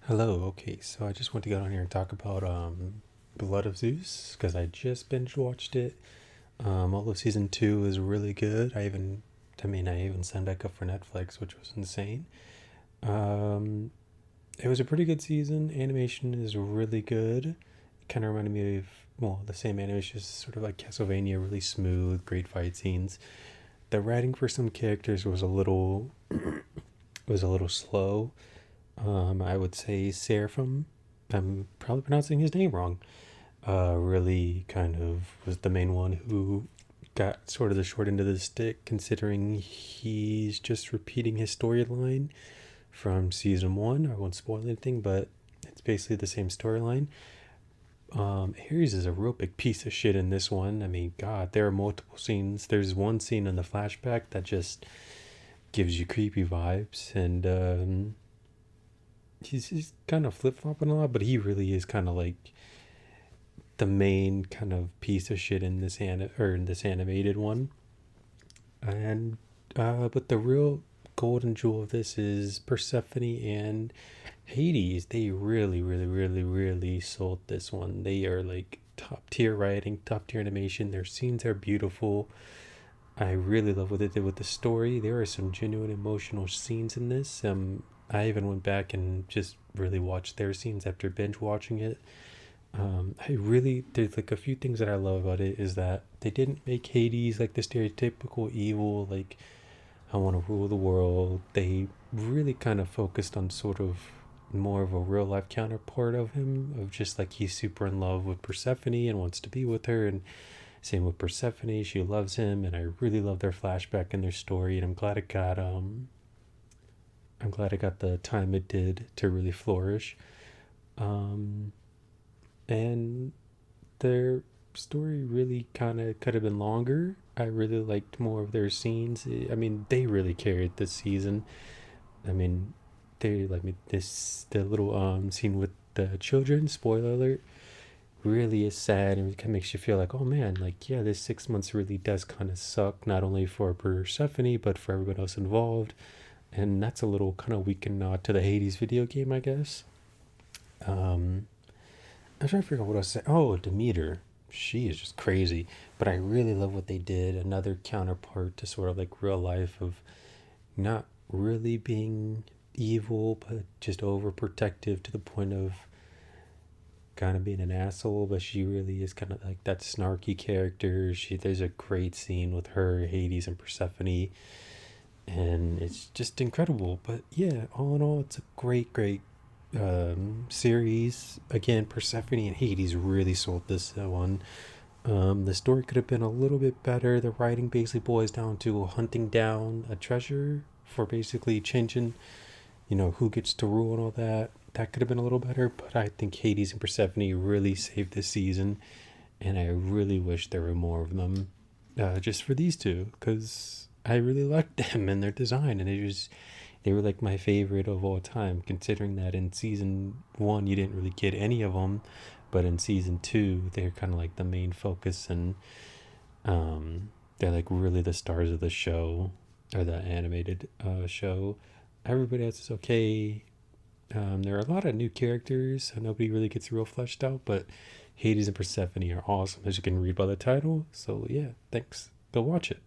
Hello, okay, so I just want to get on here and talk about Blood of Zeus because I just binge watched it. All of season two is really good. I even signed back up for Netflix, which was insane. Um, it was a pretty good season. Animation is really good. It kind of reminded me of the same animation, is sort of like Castlevania, really smooth, great fight scenes. The writing for some characters was a little slow. I would say Seraphim. I'm probably pronouncing his name wrong. Really kind of was the main one who got sort of the short end of the stick, considering he's just repeating his storyline from season one. I won't spoil anything, but it's basically the same storyline. Ares is a real big piece of shit in this one. I mean, God, there are multiple scenes. There's one scene in the flashback that just gives you creepy vibes, and he's kind of flip flopping a lot, but he really is kind of like the main kind of piece of shit in this animated one. And but the real golden jewel of this is Persephone and Hades. They really, really, really, really sold this one. They are like top tier writing, top tier animation. Their scenes are beautiful. I really love what they did with the story. There are some genuine emotional scenes in this. I even went back and just really watched their scenes after binge watching it. There's like a few things that I love about it is that they didn't make Hades like the stereotypical evil, like, I want to rule the world. They really kind of focused on sort of more of a real life counterpart of him, of just like he's super in love with Persephone and wants to be with her. And same with Persephone, she loves him. And I really love their flashback and their story. And I'm glad it got the time it did to really flourish. Um, and their story really kind of could have been longer. I really liked more of their scenes. I mean, they really carried this season. I mean, they like me this the little scene with the children. Spoiler alert. Really is sad and it kind of makes you feel like, oh man, like yeah, this 6 months really does kind of suck, not only for Persephone but for everyone else involved. And that's a little kind of weakened nod to the Hades video game, I guess. Um, I'm trying to figure out what I was saying. Oh, Demeter. She is just crazy. But I really love what they did. Another counterpart to sort of like real life of not really being evil, but just overprotective to the point of kind of being an asshole. But she really is kind of like that snarky character. There's a great scene with her, Hades, and Persephone, and it's just incredible. But yeah, all in all, it's a great, great series. Again, Persephone and Hades really sold this one. The story could have been a little bit better. The writing basically boils down to hunting down a treasure for basically changing, who gets to rule and all that. That could have been a little better, but I think Hades and Persephone really saved this season, and I really wish there were more of them, just for these two, because I really liked them and their design, and they were like my favorite of all time. Considering that in season one you didn't really get any of them, but in season two they're kind of like the main focus, and they're like really the stars of the show, or the animated show. Everybody else is okay. There are a lot of new characters, so nobody really gets real fleshed out, but Hades and Persephone are awesome, as you can read by the title. So yeah, thanks. Go watch it.